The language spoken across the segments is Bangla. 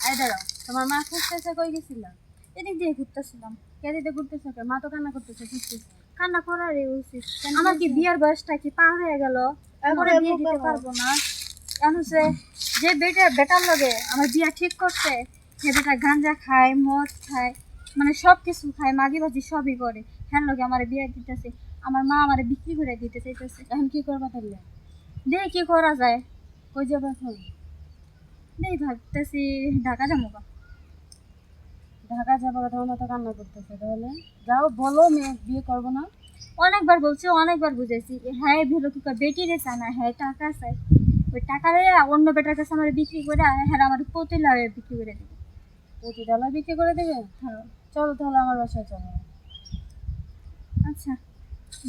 আয় দাঁড়াও, তোমার মা খুঁজতেছে, কই গেছিলাম? এদিক দিয়ে ঘুরতেছিলাম। কেদিতে ঘুরতেছে কে? মা তো কান্না করতেছে, খুঁজতেছে। কান্না করারই উচিত। কেন আমার কি হয়েছে? বিয়ের বয়সটা কি পার হয়ে গেল? এরপরে না। বিয়ে দিতে পারবো না। এখন হচ্ছে যে বেটার লগে আমার বিয়া ঠিক করছে, সে বেটা গাঁজা খায়, মদ খায়, মানে সব কিছু খায়, মাগি বাজি সবই করে। হ্যাঁ লগে আমার বিয়ে দিতেছে, আমার মা আমার বিক্রি করে দিতে চাইতেছে। এখন কি করবা তাহলে? দেখি কি করা যায়। কই যাবা এখন? দেখি ভাবতেছি ঢাকা যাবো গা। ঢাকা যাবো? তোমার মা তো কান্না করতেছে, তাহলে যাও, বলো মেয়ে বিয়ে করবো না। অনেকবার বলছি, অনেকবার বুঝাইছি। হ্যাঁ ভিলো কি করে বেটি রে চায় না, হ্যাঁ টাকা চাই। ওই টাকারে অন্য বেটার কাছে আমার বিক্রি করে, হ্যাঁ আমার প্রতি লাভে বিক্রি করে দেবে। প্রতি ডালা বিক্রি করে দেবে? হ্যাঁ। চলো তাহলে আমার বাসায় চলো। আচ্ছা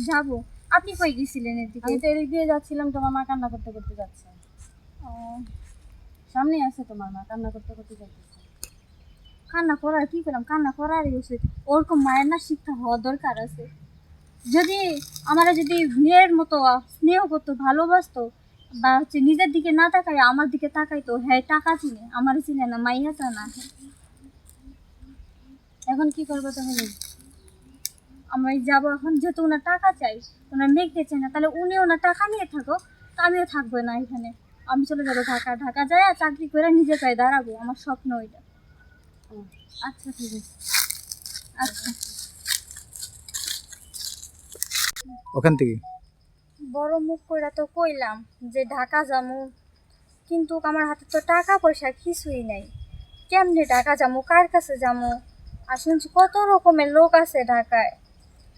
যাবো। আপনি কই গেছিলেন এদিকে? আমি তো এদিক দিয়ে যাচ্ছিলাম, তোমার মা কান্না করতে করতে যাচ্ছে। ও, সামনেই আছে তোমার মা, কান্না করতে করতে যাচ্ছে। কান্না করার কি করলাম? কান্না করারই উচিত। ওরকম মায়ের না শিক্ষা হওয়া দরকার আছে। যদি আমার যদি মেয়ের মতো স্নেহ করতো, ভালোবাসতো, বা হচ্ছে নিজের দিকে না তাকাই আমার দিকে তাকাইতো, হ্যাঁ টাকা চিনে, আমার চিনে না, মাইয়া চা না। এখন কি করবো তাহলে? আমি যাবো এখন, যেহেতু ওনার টাকা চাই, ওনার মেঘতে চাই না, তাহলে উনি ওনার টাকা নিয়ে থাকো, তা আমিও থাকবো না এখানে। আমি চলে যাবো ঢাকা। ঢাকা যায় চাকরি করে নিজে পায়ে দাঁড়াবো, আমার স্বপ্ন ওইটা। ও, আচ্ছা ঠিক আছে। আচ্ছা। ওখান থেকে বড় মুখ করে তো কইলাম যে ঢাকা যাবো, কিন্তু আমার হাতে তো টাকা পয়সা কিছুই নাই। কেমনে ঢাকা যাবো, কার কাছে যাবো? আর শুনছি কত রকমের লোক আছে ঢাকায়,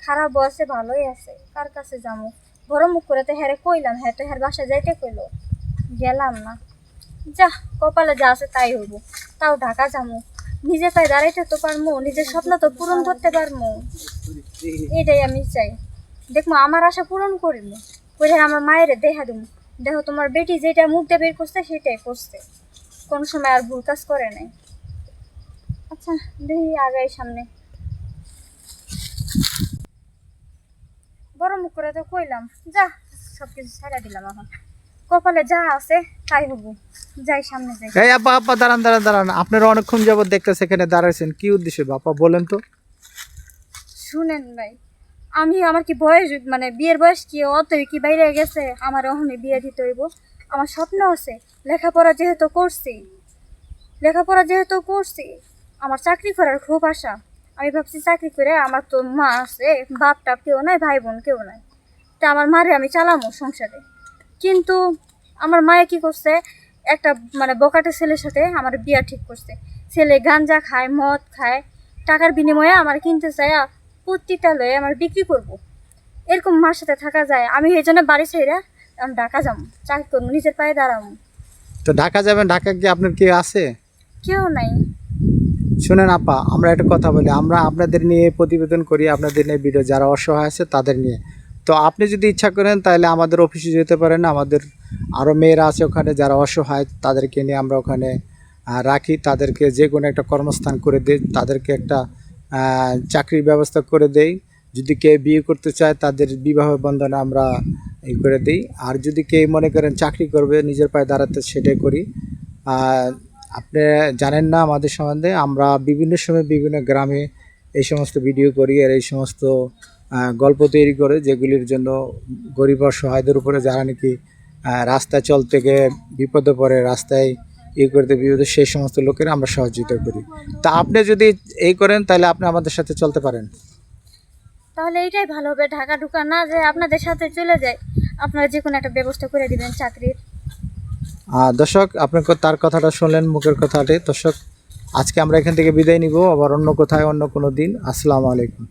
খারাপ আছে ভালোই আছে, কার কাছে যাবো? বড় মুখ করে তো হ্যারে কইলাম, হ্যাঁ তো হ্যার বাসায় যাইতে কইলো, গেলাম না। যা, কপালে যা আছে তাই হইব। তাও ঢাকা যাবো, নিজে পায়ে দাঁড়াইতে তো পারবো, নিজের স্বপ্ন তো পূরণ করতে পারবো। এটাই আমি চাই। দেখবো আমার আশা পূরণ করিনি, করে আমার মায়ের দেখা দিব, দেখো তোমার বেটি যেটা মুখ দিয়ে বের করছে সেটাই করছে, কোন সময় আর ভুল কাজ করে নাই। আচ্ছা দেখি আগে সামনে। বড় মুখ করে তো কইলাম, যা, সবকিছু ছাড়া দিলাম, এখন কপালে যা আছে তাই হবো। যাই সামনে যাই। এই আপা আপা দাঁড়ান দাঁড়ান দাঁড়ান, আপনারা অনেকক্ষণ যাবত দেখতেছে এখানে দাঁড়াইছেন, কি উদ্দেশ্যে বাপা বলেন তো? শুনেন ভাই, আমার কি বয়স, মানে বিয়ের বয়স কি অত কি বাইরে গেছে? আমার ওখানে বিয়ে দিতে হইব। আমার স্বপ্ন আছে, লেখাপড়া যেহেতু করছি, আমার চাকরি করার খুব আশা। আমি ভাবছি চাকরি করে, আমার তো মা আছে, বাপটা কেউ নাই, ভাই বোন কেউ নাই, তা আমার মারে আমি চালামো সংসারে। কিন্তু আমার মায়ে কি করছে, একটা মানে বকাটে ছেলের সাথে আমার বিয়া ঠিক করছে। ছেলে গাঞ্জা খায়, মদ খায়, টাকার বিনিময়ে আমার কিনতে চায়, প্রতিটা লয়ে আমার বিক্রি করব। এরকম মার সাথে থাকা যায়? আমি এই জন্য বাড়ি ছেড়ে আমি ঢাকা যাবো, চাকরি করবো, নিজের পায়ে দাঁড়াবো। তো ঢাকা যাবেন, ঢাকা কি আপনার কি আছে? কেউ নাই। শুনেন আপা, আমরা একটা কথা বলি, আমরা আপনাদের নিয়ে প্রতিবেদন করি, আপনাদের নিয়ে ভিডিও, যারা অসহায় আছে তাদের নিয়ে। তো আপনি যদি ইচ্ছা করেন তাহলে আমাদের অফিসে যেতে পারেন, আমাদের আরও মেয়েরা আছে ওখানে যারা অসহায়, তাদেরকে নিয়ে আমরা ওখানে রাখি, তাদেরকে যে কোনো একটা কর্মস্থান করে দিই, তাদেরকে একটা চাকরির ব্যবস্থা করে দেই। যদি কেউ বিয়ে করতে চায় তাদের বিবাহ বন্ধনে আমরা করে দিই। আর যদি কেউ মনে করেন চাকরি করবে, নিজের পায়ে দাঁড়াতে, সেটাই করি। আপনি জানেন না আমাদের সম্বন্ধে, আমরা বিভিন্ন সময় বিভিন্ন গ্রামে এই সমস্ত ভিডিও করি, আর এই সমস্ত গল্প তৈরি করে, যেগুলির জন্য গরিব অসহায়দের উপরে, যারা নাকি রাস্তায় চলতে গিয়ে বিপদে পড়ে, রাস্তায় করতে বিপদে, সেই সমস্ত লোকের আমরা সহযোগিতা করি। তা আপনি যদি এই করেন তাহলে আপনি আমাদের সাথে চলতে পারেন। তাহলে এইটাই ভালো হবে, ঢাকা ঢুকা না যে আপনাদের সাথে চলে যায়, আপনারা যে কোনো একটা ব্যবস্থা করে দিবেন চাকরির। দর্শক, আপনি তার কথাটা শুনলেন, মুখের কথাটি। দর্শক, আজকে আমরা এখান থেকে বিদায় নিব, আবার অন্য কোথায় অন্য কোনো দিন। আসসালামু আলাইকুম।